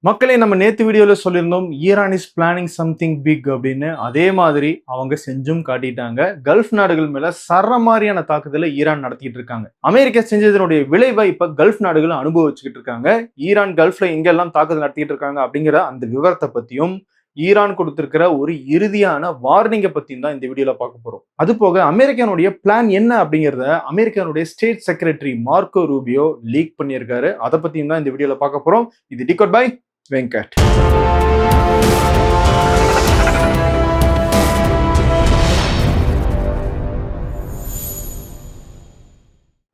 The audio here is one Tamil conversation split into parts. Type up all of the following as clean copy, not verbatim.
மக்களே நம்ம நேத்து வீடியோல சொல்லியிருந்தோம் Iran is planning something big அப்படின்னு. அதே மாதிரி அவங்க செஞ்சும் காட்டிட்டாங்க. கல்ஃப் நாடுகள் மேல சரமாரியான தாக்குதலை ஈரான் நடத்திட்டு இருக்காங்க. அமெரிக்கா செஞ்சதனுடைய விளைவை இப்ப கல்ஃப் நாடுகள் அனுபவிச்சுக்கிட்டு இருக்காங்க. ஈரான் கல்ஃப்ல எங்கெல்லாம் தாக்குதல் நடத்திட்டு இருக்காங்க அப்படிங்கிற அந்த விவரத்தை பத்தியும், ஈரான் கொடுத்திருக்கிற ஒரு இறுதியான வார்னிங்கை பத்தியும் தான் இந்த வீடியோல பார்க்க போறோம். அது போக அமெரிக்கானுடைய பிளான் என்ன அப்படிங்கறத அமெரிக்கானுடைய state secretary Marco Rubio leak பண்ணியிருக்காரு. அதை பத்தியும் தான் இந்த வீடியோல பார்க்க போறோம். இது டிகோட் பை வெங்கட்.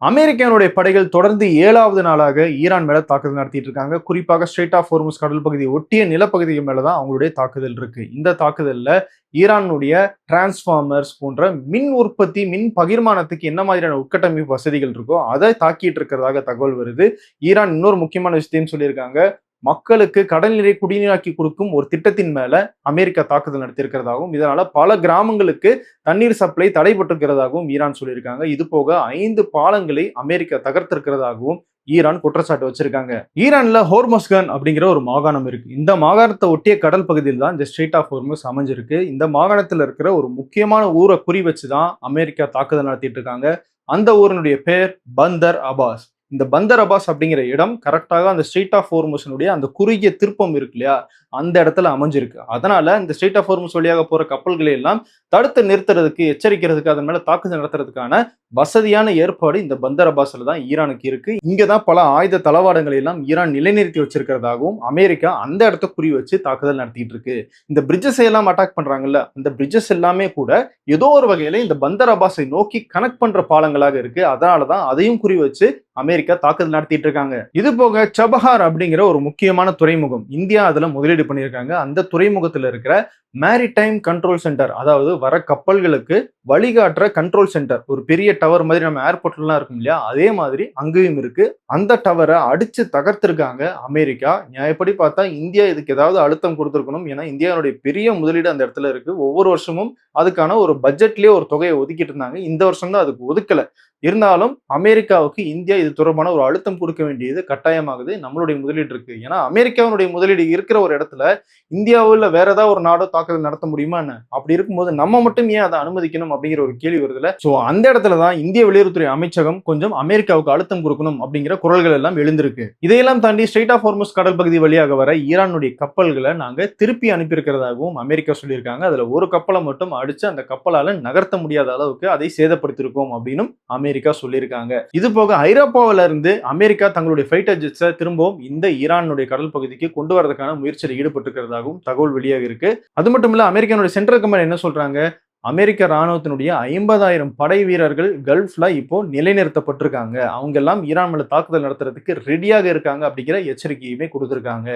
அமெரிக்கானுடைய படைகள் தொடர்ந்து 7வது நாளாக ஈரான் மேல தாக்குதல் நடத்திட்டு இருக்காங்க. குறிப்பாக ஸ்ட்ரெய்ட் ஆஃப் ஹோர்முஸ் கடல் பகுதியை ஒட்டிய நிலப்பகுதிகள் மேலதான் அவங்களுடைய தாக்குதல் இருக்கு. இந்த தாக்குதல்ல ஈரானுடைய டிரான்ஸ்ஃபார்மர்ஸ் போன்ற மின் உற்பத்தி, மின் பகிர்மானத்துக்கு என்ன மாதிரியான உட்கட்டமைப்பு வசதிகள் இருக்கோ அதை தாக்கிட்டு இருக்கிறதாக தகவல் வருது. ஈரான் இன்னொரு முக்கியமான விஷயத்தையும் சொல்லியிருக்காங்க. மக்களுக்கு கடல் நீரை குடிநீராக்கி கொடுக்கும் ஒரு திட்டத்தின் மேல அமெரிக்கா தாக்குதல் நடத்தியிருக்கிறதாகவும், இதனால பல கிராமங்களுக்கு தண்ணீர் சப்ளை தடைபட்டிருக்கிறதாகவும் ஈரான் சொல்லியிருக்காங்க. இது போக 5 பாலங்களை அமெரிக்கா தகர்த்திருக்கிறதாகவும் ஈரான் குற்றச்சாட்டு வச்சிருக்காங்க. ஈரான்ல ஹோர்மஸ்கான் அப்படிங்கிற ஒரு மாகாணம் இருக்கு. இந்த மாகாணத்தை ஒட்டிய கடல் பகுதியில் தான் இந்த ஸ்ட்ரெய்ட் ஆஃப் ஹோர்முஸ் அமைஞ்சிருக்கு. இந்த மாகாணத்தில் இருக்கிற ஒரு முக்கியமான ஊரை குறி வச்சுதான் அமெரிக்கா தாக்குதல் நடத்திட்டு இருக்காங்க. அந்த ஊரினுடைய பேர் பந்தர் அபாஸ். இந்த பந்தர் அபாஸ் அப்படிங்கிற இடம் கரெக்டாக அந்த ஸ்ட்ரெய்ட் ஆஃப் ஹோர்முஸினுடைய அந்த குறுகிய திருப்பம் இருக்கு இல்லையா, அந்த இடத்துல அமைஞ்சிருக்கு. அதனால இந்த ஸ்ட்ரெய்ட் ஆஃப் ஹோர்முஸ் வழியாக போற கப்பல்களை எல்லாம் தடுத்து நிறுத்துறதுக்கு, எச்சரிக்கிறதுக்கு, அதன் மேல தாக்குதல் நடத்துறதுக்கான வசதியான ஏற்பாடு இந்த பந்தர் அபாஸ்ல தான் ஈரானுக்கு இருக்கு. இங்கதான் பல ஆயுத தளவாடங்களை எல்லாம் ஈரான் நிலைநிறுத்தி வச்சிருக்கிறதாகவும் அமெரிக்கா அந்த இடத்த குறி வச்சு தாக்குதல் நடத்திட்டு இருக்கு. இந்த பிரிட்ஜஸ் எல்லாம் அட்டாக் பண்றாங்கல்ல, அந்த பிரிட்ஜஸ் எல்லாமே கூட ஏதோ ஒரு வகையில இந்த பந்தர் அபாஸை நோக்கி கனெக்ட் பண்ற பாலங்களாக இருக்கு. அதனாலதான் அதையும் குறி வச்சு அமெரிக்கா தாக்குதல் நடத்திட்டு இருக்காங்க. இது போக சபஹார் அப்படிங்கிற ஒரு முக்கியமான துறைமுகம் இந்தியா அதுல முதலீடு பண்ணியிருக்காங்க. அந்த துறைமுகத்துல இருக்கிற மேரிடைம் கண்ட்ரோல் சென்டர், அதாவது வர கப்பல்களுக்கு வழிகாட்டுற கண்ட்ரோல் சென்டர், ஒரு பெரிய டவர் மாதிரி நம்ம ஏர்போர்ட்லாம் இருக்கும் இல்லையா, அதே மாதிரி அங்கேயும் இருக்கு. அந்த டவரை அடிச்சு தகர்த்திருக்காங்க அமெரிக்கா. நியாயப்படி பார்த்தா இந்தியா இதுக்கு ஏதாவது அழுத்தம் கொடுத்திருக்கணும். ஏன்னா இந்தியாவுடைய பெரிய முதலீடு அந்த இடத்துல இருக்கு. ஒவ்வொரு வருஷமும் அதுக்கான ஒரு பட்ஜெட்லயே ஒரு தொகையை ஒதுக்கிட்டு இருந்தாங்க. இந்த வருஷம் தான் அதுக்கு ஒதுக்கல. இருந்தாலும் அமெரிக்காவுக்கு இந்தியா இது தொடர்பான ஒரு அழுத்தம் கொடுக்க வேண்டியது கட்டாயமாகுது. நம்மளுடைய முதலீடு இருக்கு. ஏன்னா அமெரிக்காவுடைய முதலீடு இருக்கிற ஒரு இடத்துல இந்தியாவில் வேற ஏதாவது ஒரு நாடோ தாக்குதல் நடத்த முடியுமா என்ன? அப்படி இருக்கும்போது நம்ம மட்டும் ஏன் அதை அனுமதிக்கணும் அப்படிங்கிற ஒரு கேள்வி வருதுல. சோ அந்த இடத்துலதான் இந்திய வெளியுறவுத்துறை அமைச்சகம் கொஞ்சம் அமெரிக்காவுக்கு அழுத்தம் கொடுக்கணும் அப்படிங்கிற குரல்கள் எல்லாம் எழுந்திருக்கு. இதையெல்லாம் தாண்டி ஸ்ட்ரெய்ட் ஆஃப் ஹோர்முஸ் கடல் பகுதி வழியாக வர ஈரானுடைய கப்பல்களை நாங்க திருப்பி அனுப்பியிருக்கிறதாகவும் அமெரிக்கா சொல்லியிருக்காங்க. அதுல ஒரு கப்பலை மட்டும் அடிச்சு அந்த கப்பலால நகர்த்த முடியாத அளவுக்கு அதை சேதப்படுத்தியிருக்கோம் அப்படின்னு அமெரிக்கா சொல்லியிருக்காங்க. இது போக ஐரோப்பாவில இருந்து அமெரிக்கா தங்களுடைய ஃபைட்டர் ஜெட்ஸை திரும்பவும் இந்த ஈரானுடைய கடல் பகுதிக்கு கொண்டு வரதுக்கான முயற்சியில் ஈடுபட்டிருக்கிறதாகவும் தகவல் வெளியாக இருக்கு. அது மட்டும் இல்ல, அமெரிக்கானுடைய சென்ட்ரல் கமாண்ட் என்ன சொல்றாங்க, அமெரிக்க ராணுவத்தினுடைய 50,000 படை வீரர்கள் கல்ஃப்ல இப்போ நிலைநிறுத்தப்பட்டிருக்காங்க. அவங்க எல்லாம் ஈரான் மேல தாக்குதல் நடத்துறதுக்கு ரெடியாக இருக்காங்க அப்படிங்கிற எச்சரிக்கையுமே கொடுத்திருக்காங்க.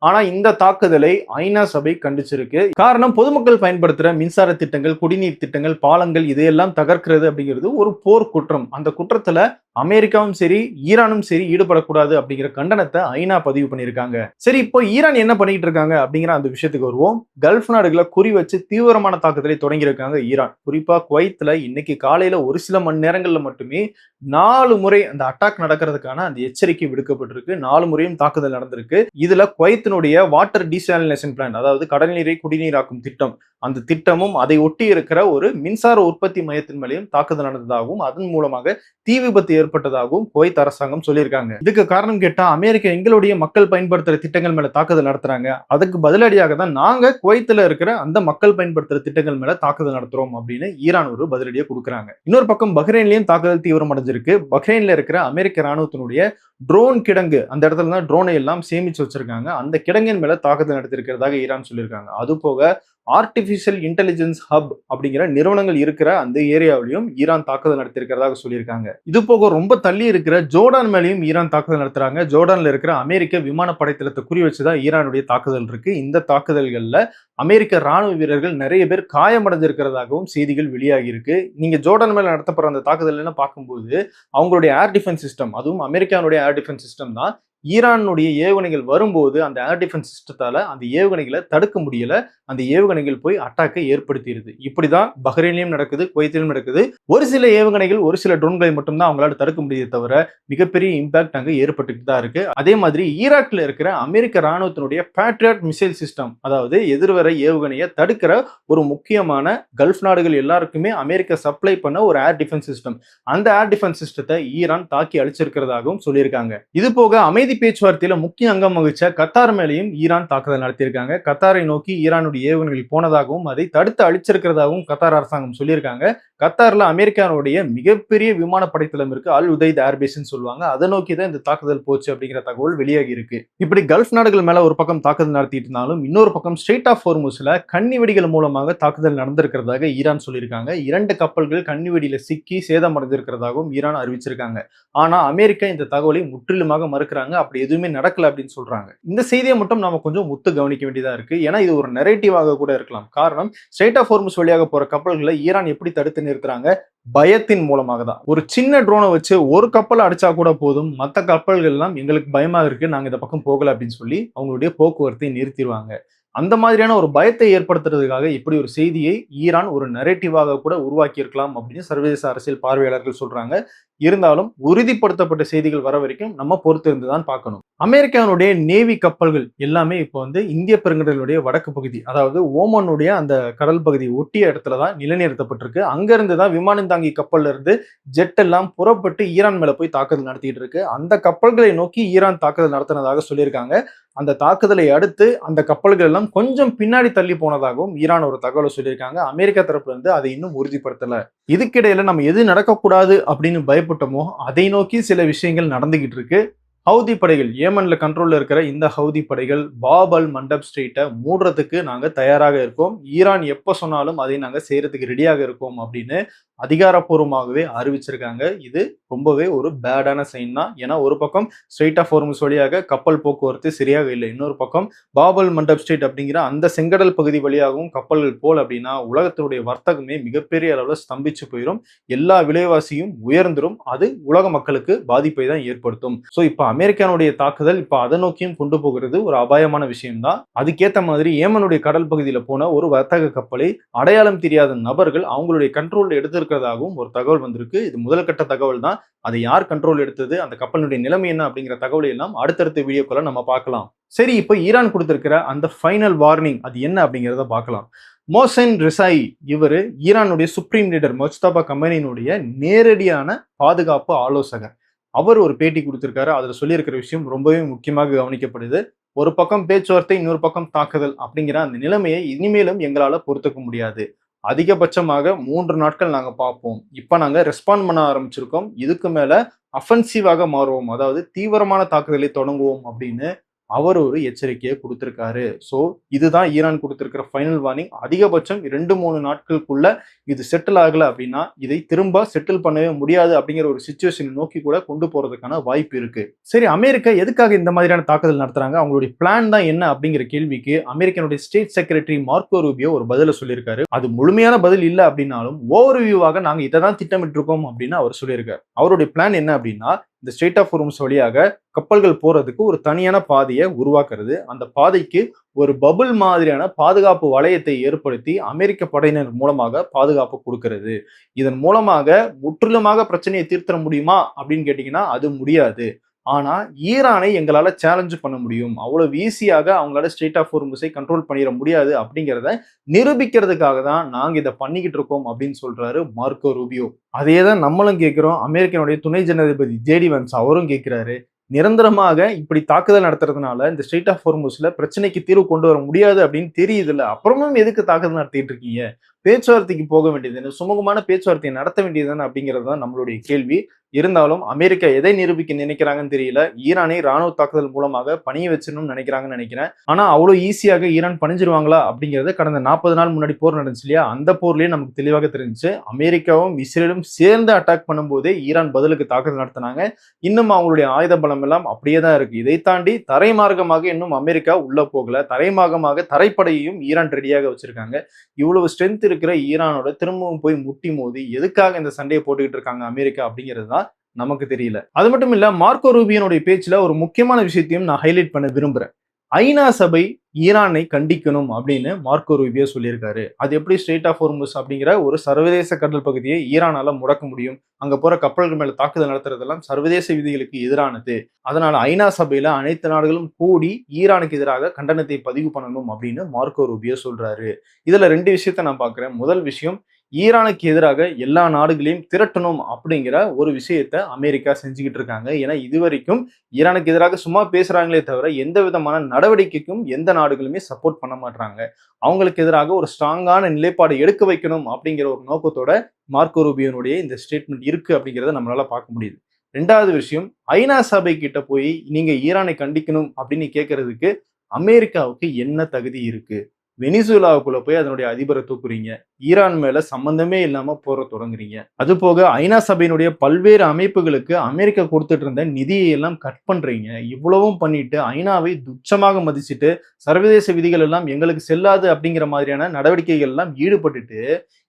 ஆனா இந்த தாக்குதலை ஐநா சபை கண்டிச்சிருக்கு. காரணம், பொதுமக்கள் பயன்படுத்துற மின்சார திட்டங்கள், குடிநீர் திட்டங்கள், பாலங்கள் இதையெல்லாம் தகர்க்கிறது அப்படிங்கிறது ஒரு போர் குற்றம். அந்த குற்றத்துல அமெரிக்காவும் சரி ஈரானும் சரி ஈடுபடக்கூடாது அப்படிங்கிற கண்டனத்தை ஐநா பதிவு பண்ணியிருக்காங்க. சரி, இப்போ ஈரான் என்ன பண்ணிட்டு இருக்காங்க அப்படிங்கிற அந்த விஷயத்துக்கு வருவோம். கல்ஃப் நாடுகளை குறி வச்சு தீவிரமான தாக்குதலை தொடங்கி இருக்காங்க ஈரான். குறிப்பா குவைத்ல இன்னைக்கு காலையில ஒரு சில மணி நேரங்கள்ல மட்டுமே 4 முறை அந்த அட்டாக் நடக்கிறதுக்கான அந்த எச்சரிக்கை விடுக்கப்பட்டிருக்கு. 4 முறையும் தாக்குதல் நடந்திருக்கு. இதுல குவைத்தினுடைய வாட்டர் டீசாலினேஷன் பிளான், அதாவது கடல்நீரை குடிநீராக்கும் திட்டம், அந்த திட்டமும் அதை ஒட்டி இருக்கிற ஒரு மின்சார உற்பத்தி மையத்தின் மேலேயும் தாக்குதல் நடந்ததாகவும் அதன் மூலமாக தீ விபத்து ஏற்பட்டதாகவும் குவைத் அரசாங்கம் சொல்லியிருக்காங்க. இதுக்கு காரணம் கேட்டா, அமெரிக்கா எங்களுடைய மக்கள் பயன்படுத்துற திட்டங்கள் மேல தாக்குதல் நடத்துறாங்க, அதுக்கு பதிலடியாக தான் நாங்க குவைத்துல இருக்கிற அந்த மக்கள் பயன்படுத்துற திட்டங்கள் மேல தாக்குதல் நடத்துறோம் அப்படின்னு ஈரான் ஒரு பதிலடியை கொடுக்குறாங்க. இன்னொரு பக்கம் பஹ்ரைன்லயும் தாக்குதல் தீவிரம் அடைஞ்சிருக்கு. பஹ்ரைன்ல இருக்கிற அமெரிக்க ராணுவத்தினுடைய ட்ரோன் கிடங்கு, அந்த இடத்துல தான் ட்ரோனை எல்லாம் சேமிச்சு வச்சிருக்காங்க. அந்த கிடங்கின் மேல தாக்குதல் நடத்திருக்கிறதாக ஈரான் சொல்லியிருக்காங்க. அது போக ஆர்டிபிஷியல் இன்டெலிஜென்ஸ் ஹப் அப்படிங்கிற நிறுவனங்கள் இருக்கிற அந்த ஏரியாவிலையும் ஈரான் தாக்குதல் நடத்திருக்கிறதாக சொல்லியிருக்காங்க. இது போக ரொம்ப தள்ளி இருக்கிற ஜோர்டான் மேலேயும் ஈரான் தாக்குதல் நடத்துறாங்க. ஜோர்டான்ல இருக்கிற அமெரிக்க விமானப்படை தளத்தை குறி வச்சுதான் ஈரானுடைய தாக்குதல் இருக்கு. இந்த தாக்குதல்கள்ல அமெரிக்க ராணுவ வீரர்கள் நிறைய பேர் காயமடைஞ்சிருக்கிறதாகவும் செய்திகள் வெளியாகி இருக்கு. நீங்க ஜோர்டான் மேல நடத்தப்படுற அந்த தாக்குதல் பார்க்கும்போது அவங்களுடைய ஏர் டிஃபென்ஸ் சிஸ்டம், அதுவும் அமெரிக்காவுடைய ஏர் டிஃபென்ஸ் சிஸ்டம் தான் ஈரானுடைய ஏவுகணைகள் வரும்போது அந்த ஏர் டிஃபென்ஸ் சிஸ்டத்தால அந்த ஏவுகணைகளை தடுக்க முடியல. அந்த ஏவுகணைகள் போய் அட்டாக்கை ஏற்படுத்திடுது. இப்படிதான் பஹ்ரைன்லயும் நடக்குது, குவைத்திலும் நடக்குது. ஒரு சில ஏவுகணைகள், ஒரு சில ட்ரோன்களை மட்டும் தான் அவங்களால தடுக்க முடியுதே தவிர மிகப்பெரிய இம்பாக்ட் அங்க ஏற்பட்டுட்டு தான் இருக்கு. அதே மாதிரி ஈராக்ல இருக்கிற அமெரிக்க ராணுவத்தினுடைய பேட்ரியாட் மிசைல் சிஸ்டம், அதாவது எதிர்வரை ஏவுகணையை தடுக்கிற ஒரு முக்கியமான கல்ஃப் நாடுகள் எல்லாருக்குமே அமெரிக்கா சப்ளை பண்ண ஒரு ஏர் டிஃபென்ஸ் சிஸ்டம், அந்த ஏர் டிஃபென்ஸ் சிஸ்டத்தை ஈரான் தாக்கி அழிச்சிருக்கிறதாகவும் சொல்லியிருக்காங்க. இது போக அமைதி பேச்சுவார்த்தையில முக்கிய அங்கம் வகிச்ச கத்தார் மேலேயும் ஈரான் தாக்குதல் நடத்தியிருக்காங்க. கத்தாரை நோக்கி ஈரானுடைய ஏவுகணைகள் போனதாகவும் அதை தடுத்து அழிச்சிருக்கிறதாகவும் கத்தார் அரசாங்கம் சொல்லியிருக்காங்க. கத்தார்ல அமெரிக்காவுடைய மிகப்பெரிய விமானப்படை தளம் இருக்கு, அல் உதைத் ஏர்பேஸ்ன்னு சொல்லுவாங்க. அதை நோக்கி தான் இந்த தாக்குதல் போச்சு அப்படிங்கிற தகவல் வெளியாகி இருக்கு. இப்படி கல்ஃப் நாடுகள் மேல ஒரு பக்கம் தாக்குதல் நடத்திட்டு இருந்தாலும் இன்னொரு பக்கம் ஸ்ட்ரெய்ட் ஆஃப் ஹோர்முஸ்ல கன்னி வெடிகள் மூலமாக தாக்குதல் நடந்திருக்கிறதாக ஈரான் சொல்லியிருக்காங்க. 2 கப்பல்கள் கன்னி வெடியில சிக்கி சேதமடைந்திருக்கிறதாகவும் ஈரான் அறிவிச்சிருக்காங்க. ஆனா அமெரிக்கா இந்த தகவலை முற்றிலுமாக மறுக்கிறாங்க. அப்படி எதுவுமே நடக்கல அப்படின்னு சொல்றாங்க. இந்த செய்தியை மட்டும் நாம கொஞ்சம் ஒத்து கவனிக்க வேண்டியதா இருக்கு. ஏன்னா இது ஒரு நெரேட்டிவாக கூட இருக்கலாம். காரணம், ஸ்ட்ரெய்ட் ஆஃப் ஹோர்முஸ் வழியாக போற கப்பல்களை ஈரான் எப்படி தடுத்து நிறுத்துறாங்க? பயத்தின் மூலமாக தான். ஒரு சின்ன ட்ரோனை வச்சு ஒரு கப்பல் அடிச்சா கூட போதும், மற்ற கப்பல்கள் எல்லாம் எங்களுக்கு பயமா இருக்கு, நாங்க இந்த பக்கம் போகல அப்படின்னு சொல்லி அவங்களுடைய போக்குவரத்தை நிறுத்திடுவாங்க. அந்த மாதிரியான ஒரு பயத்தை ஏற்படுத்துறதுக்காக இப்படி ஒரு செய்தியை ஈரான் ஒரு நரேட்டிவாக கூட உருவாக்கி இருக்கலாம் அப்படின்னு சர்வதேச அரசியல் பார்வையாளர்கள் சொல்றாங்க. இருந்தாலும் உறுதிப்படுத்தப்பட்ட செய்திகள் வர வரைக்கும் நம்ம பொறுத்து இருந்துதான் பார்க்கணும். அமெரிக்காவுடைய நேவி கப்பல்கள் எல்லாமே இப்போ இந்திய பெருங்கடலுடைய வடக்கு பகுதி, அதாவது ஓமனுடைய அந்த கடல் பகுதி ஒட்டிய இடத்துல தான் நிலைநிறுத்தப்பட்டிருக்கு. அங்க இருந்து தான் விமானம் தாங்கி கப்பல்ல இருந்து ஜெட் எல்லாம் புறப்பட்டு ஈரான் மேல போய் தாக்குதல் நடத்திட்டு இருக்கு. அந்த கப்பல்களை நோக்கி ஈரான் தாக்குதல் நடத்தினதாக சொல்லியிருக்காங்க. அந்த தாக்குதலை அடுத்து அந்த கப்பல்கள் எல்லாம் கொஞ்சம் பின்னாடி தள்ளி போனதாகவும் ஈரான் ஒரு தகவலை சொல்லியிருக்காங்க. அமெரிக்கா தரப்புல இருந்து அதை இன்னும் உறுதிப்படுத்தல. இதுக்கிடையில நம்ம எது நடக்கக்கூடாது அப்படின்னு பயப்பட்டோமோ அதை நோக்கி சில விஷயங்கள் நடந்துகிட்டு இருக்கு. ஹவுதி படைகள், ஏமன்ல கண்ட்ரோல்ல இருக்கிற இந்த ஹவுதி படைகள் பாப் அல் மண்டப் ஸ்ட்ரீட்டை மூடுறதுக்கு நாங்க தயாராக இருக்கோம், ஈரான் எப்ப சொன்னாலும் அதை நாங்க செய்யறதுக்கு ரெடியாக இருக்கோம் அப்படின்னு அதிகாரப்பூர்வமாகவே அறிவிச்சிருக்காங்க. இது ரொம்பவே ஒரு பேடான சைன் தான். ஏன்னா ஒரு பக்கம் ஸ்ட்ரெய்ட் ஆஃப் ஹோர்முஸ் வழியாக கப்பல் போக்குவரத்து சரியாக இல்லை, இன்னொரு பக்கம் பாப் அல் மண்டப் ஸ்ட்ரீட் அப்படிங்கிற அந்த செங்கடல் பகுதி வழியாகவும் கப்பல்கள் போல் அப்படின்னா உலகத்தினுடைய வர்த்தகமே மிகப்பெரிய அளவில் ஸ்தம்பிச்சு போயிடும், எல்லா விலைவாசியும் உயர்ந்துரும், அது உலக மக்களுக்கு பாதிப்பை தான் ஏற்படுத்தும். ஸோ இப்போ அமெரிக்கானுடைய தாக்குதல் இப்போ அதை நோக்கியும் கொண்டு போகிறது ஒரு அபாயமான விஷயம் தான். அதுக்கேற்ற மாதிரி ஏமனுடைய கடல் பகுதியில் போன ஒரு வர்த்தக கப்பலை அடையாளம் தெரியாத நபர்கள் அவங்களுடைய கண்ட்ரோல் எடுத்திருக்கிறதாகவும் ஒரு தகவல் வந்திருக்கு. இது முதல் கட்ட தகவல் தான். அதை யார் கண்ட்ரோல் எடுத்தது, அந்த கப்பலுடைய நிலைமை என்ன அப்படிங்கிற தகவலை எல்லாம் அடுத்தடுத்த வீடியோக்களை நம்ம பார்க்கலாம். சரி, இப்போ ஈரான் கொடுத்திருக்கிற அந்த ஃபைனல் வார்னிங் அது என்ன அப்படிங்கிறத பார்க்கலாம். மோசன் ரிசாயி, இவர் ஈரானுடைய சுப்ரீம் லீடர் முஜ்தபா கமேனியினுடைய நேரடியான பாதுகாப்பு ஆலோசகர். அவர் ஒரு பேட்டி கொடுத்திருக்காரு. அதுல சொல்லியிருக்கிற விஷயம் ரொம்பவே முக்கியமாக கவனிக்கப்படுது. ஒரு பக்கம் பேச்சுவார்த்தை, இன்னொரு பக்கம் தாக்குதல் அப்படிங்கிற அந்த நிலைமையை இனிமேலும் எங்களால பொறுத்துக்க முடியாது. அதிகபட்சமாக 3 நாட்கள் நாங்க பார்ப்போம். இப்ப நாங்க ரெஸ்பாண்ட் பண்ண ஆரம்பிச்சிருக்கோம். இதுக்கு மேல அஃபென்சிவாக மாறுவோம், அதாவது தீவிரமான தாக்குதலை தொடங்குவோம் அப்படின்னு அவர் ஒரு எச்சரிக்கையை கொடுத்திருக்காரு. ஸோ இதுதான் ஈரான் கொடுத்திருக்கிற ஃபைனல் வார்னிங். அதிகபட்சம் 2-3 நாட்களுக்குள்ள இது செட்டில் ஆகல அப்படின்னா இதை திரும்ப செட்டில் பண்ணவே முடியாது அப்படிங்கிற ஒரு சிச்சுவேஷன் நோக்கி கூட கொண்டு போறதுக்கான வாய்ப்பு இருக்கு. சரி, அமெரிக்கா எதுக்காக இந்த மாதிரியான தாக்குதல் நடத்துறாங்க, அவங்களுடைய பிளான் தான் என்ன அப்படிங்கிற கேள்விக்கு அமெரிக்கனுடைய ஸ்டேட் செக்ரட்டரி மார்க்கோ ரூபியோ ஒரு பதில சொல்லியிருக்காரு. அது முழுமையான பதில் இல்லை அப்படின்னாலும் ஓவர் வியூவாக நாங்க இதை தான் திட்டமிட்டு இருக்கோம் அப்படின்னு அவர் சொல்லியிருக்காரு. அவருடைய பிளான் என்ன அப்படின்னா, இந்த ஸ்ட்ரெய்ட் ஆஃப் ஹோர்முஸ் வழியாக கப்பல்கள் போறதுக்கு ஒரு தனியான பாதையை உருவாக்குறது, அந்த பாதைக்கு ஒரு பபுள் மாதிரியான பாதுகாப்பு வளையத்தை ஏற்படுத்தி அமெரிக்க படையினர் மூலமாக பாதுகாப்பு கொடுக்கிறது. இதன் மூலமாக முற்றிலுமாக பிரச்சனையை தீர்த்தர முடியுமா அப்படின்னு கேட்டீங்கன்னா அது முடியாது. ஆனா ஈரானை எங்களால சேலஞ்ச் பண்ண முடியும், அவ்வளவு ஈஸியாக அவங்களால ஸ்ட்ரெய்ட் ஆஃப் ஹோர்முஸை கண்ட்ரோல் பண்ணிட முடியாது அப்படிங்கிறத நிரூபிக்கிறதுக்காக தான் நாங்க இதை பண்ணிக்கிட்டு இருக்கோம் அப்படின்னு சொல்றாரு மார்க்கோ ரூபியோ. அதே தான் நம்மளும் கேட்கிறோம். அமெரிக்கனுடைய துணை ஜனாதிபதி ஜேடி வான்ஸ் அவரும் கேட்கிறாரு, நிரந்தரமாக இப்படி தாக்குதல் நடத்துறதுனால இந்த ஸ்ட்ரெய்ட் ஆஃப் ஹோர்முஸ்ல பிரச்சனைக்கு தீர்வு கொண்டு வர முடியாது அப்படின்னு தெரியுதுல்ல, அப்புறமும் எதுக்கு தாக்குதல் நடத்திட்டு இருக்கீங்க, பேச்சுவார்த்தைக்கு போக வேண்டியது, சுமூகமான பேச்சுவார்த்தையை நடத்த வேண்டியதுதானே அப்படிங்கிறது தான் நம்மளுடைய கேள்வி. இருந்தாலும் அமெரிக்கா எதை நிரூபிக்க நினைக்கிறாங்கன்னு தெரியல. ஈரானை ராணுவ தாக்குதல் மூலமாக பணிய வச்சிடணும்னு நினைக்கிறாங்கன்னு நினைக்கிறேன். ஆனா அவ்வளவு ஈஸியாக ஈரான் பணிஞ்சிருவாங்களா அப்படிங்கிறது கடந்த 40 நாள் முன்னாடி போர் நடந்துச்சு இல்லையா, அந்த போர்லயே நமக்கு தெளிவாக தெரிஞ்சுச்சு. அமெரிக்காவும் இஸ்ரேலும் சேர்ந்து அட்டாக் பண்ணும்போதே ஈரான் பதிலுக்கு தாக்குதல் நடத்தினாங்க. இன்னும் அவங்களுடைய ஆயுத பலம் எல்லாம் அப்படியே தான் இருக்கு. இதை தாண்டி தரைமார்க்கமாக இன்னும் அமெரிக்கா உள்ள போகல. தரைமார்க்கமாக தரைப்படையையும் ஈரான் ரெடியாக வச்சிருக்காங்க. இவ்வளவு ஸ்ட்ரென்த் இருக்கிற ஈரானோட திரும்பவும் போய் முட்டி மோதி எதுக்காக இந்த சண்டையை போட்டுக்கிட்டு இருக்காங்க அமெரிக்கா அப்படிங்கிறது தான் நமக்கு தெரியல. அது மட்டும் இல்ல, மார்க்கோ ரூபியோனுடைய பேச்சுல ஒரு முக்கியமான விஷயத்தையும் நான் ஹைலைட் பண்ண விரும்புறேன். ஐநா சபை ஈரானை கண்டிக்கணும் அப்படின்னு மார்க்கோ ரூபியோ சொல்லியிருக்காரு. அது எப்படி ஸ்ட்ரெய்ட் ஆஃப் ஹோர்முஸ் அப்படிங்கிற ஒரு சர்வதேச கடல் பகுதியை ஈரானால முடக்க முடியும்? அங்க போற கப்பல்கள் மேல தாக்குதல் நடத்துறதெல்லாம் சர்வதேச விதிகளுக்கு எதிரானது. அதனால ஐநா சபையில அனைத்து நாடுகளும் கூடி ஈரானுக்கு எதிராக கண்டனத்தை பதிவு பண்ணணும் அப்படின்னு மார்க்கோ ரூபியோ சொல்றாரு. இதுல 2 விஷயத்த நான் பார்க்கிறேன். முதல் விஷயம், ஈரானுக்கு எதிராக எல்லா நாடுகளையும் திரட்டணும் அப்படிங்கிற ஒரு விஷயத்த அமெரிக்கா செஞ்சுக்கிட்டு இருக்காங்க. ஏன்னா இதுவரைக்கும் ஈரானுக்கு எதிராக சும்மா பேசுறாங்களே தவிர எந்த விதமான நடவடிக்கைக்கும் எந்த நாடுகளுமே சப்போர்ட் பண்ண மாட்டாங்க. அவங்களுக்கு எதிராக ஒரு ஸ்ட்ராங்கான நிலைப்பாடு எடுக்க வைக்கணும் அப்படிங்கிற ஒரு நோக்கத்தோட மார்க்கோ ரூபியோனுடைய இந்த ஸ்டேட்மெண்ட் இருக்கு அப்படிங்கிறத நம்மளால பார்க்க முடியுது. 2வது விஷயம், ஐநா சபை கிட்ட போய் நீங்க ஈரானை கண்டிக்கணும் அப்படின்னு கேட்கறதுக்கு அமெரிக்காவுக்கு என்ன தகுதி இருக்கு? வெனிசுலாவுக்குள்ள போய் அதனுடைய அதிபரை தூக்குறீங்க. ஈரான் மேல சம்பந்தமே இல்லாம போற தொடங்குறீங்க. அது போக ஐநா சபையினுடைய பல்வேறு அமைப்புகளுக்கு அமெரிக்கா கொடுத்துட்டு இருந்த நிதியை எல்லாம் கட் பண்றீங்க. இவ்வளவும் பண்ணிட்டு ஐநாவை துச்சமாக மதிச்சுட்டு சர்வதேச விதிகள் எல்லாம் எங்களுக்கு செல்லாது அப்படிங்கிற மாதிரியான நடவடிக்கைகள் எல்லாம் ஈடுபட்டுட்டு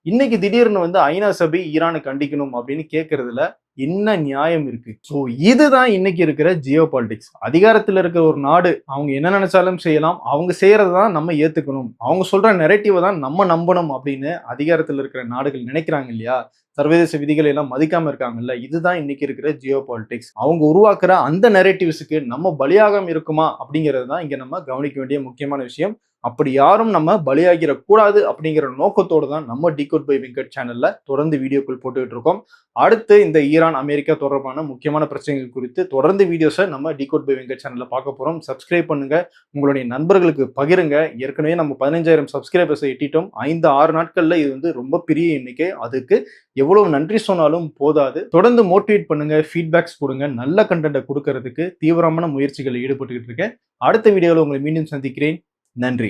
இன்னைக்கு திடீர்னு வந்து ஐநா சபை ஈரானை கண்டிக்கணும் அப்படின்னு கேட்கறதுல என்ன நியாயம் இருக்கு? சோ இதுதான் இன்னைக்கு இருக்கிற ஜியோ பாலிடிக்ஸ். அதிகாரத்துல இருக்கிற ஒரு நாடு அவங்க என்ன நினைச்சாலும் செய்யலாம். அவங்க செய்யறதான் நம்ம ஏத்துக்கணும். அவங்க சொல்ற நெரேட்டிவ தான் நம்ம நம்பணும் அப்படின்னு அதிகாரத்துல இருக்கிற நாடுகள் நினைக்கிறாங்க இல்லையா? சர்வதேச விதிகளை எல்லாம் மதிக்காம இருக்காங்கல்ல. இதுதான் இன்னைக்கு இருக்கிற ஜியோ பாலிடிக்ஸ். அவங்க உருவாக்குற அந்த நெரேட்டிவ்ஸ்க்கு நம்ம பலியாகாம இருக்குமா அப்படிங்கிறது தான் இங்க நம்ம கவனிக்க வேண்டிய முக்கியமான விஷயம். அப்படி யாரும் நம்ம பலியாகிற கூடாது அப்படிங்கிற நோக்கத்தோடு தான் நம்ம டிகோட் பை வெங்கட் சேனல்ல தொடர்ந்து வீடியோக்கள் போட்டுக்கிட்டு இருக்கோம். அடுத்து இந்த ஈரான் அமெரிக்கா தொடர்பான முக்கியமான பிரச்சனைகள் குறித்து தொடர்ந்து வீடியோஸை நம்ம டிகோட் பை வெங்கட் சேனல்ல பார்க்க போறோம். சப்ஸ்கிரைப் பண்ணுங்க, உங்களுடைய நண்பர்களுக்கு பகிருங்க. ஏற்கனவே நம்ம 15,000 சப்ஸ்கிரைபர்ஸை எட்டிட்டோம். 5-6 நாட்கள்ல இது வந்து ரொம்ப பெரிய எண்ணிக்கை. அதுக்கு எவ்வளவு நன்றி சொன்னாலும் போதாது. தொடர்ந்து மோட்டிவேட் பண்ணுங்க, ஃபீட்பேக்ஸ் கொடுங்க. நல்ல கண்டென்ட்டை கொடுக்கறதுக்கு தீவிரமான முயற்சிகளில் ஈடுபட்டுக்கிட்டு இருக்கேன். அடுத்த வீடியோவில் உங்களை மீண்டும் சந்திக்கிறேன். நன்றி.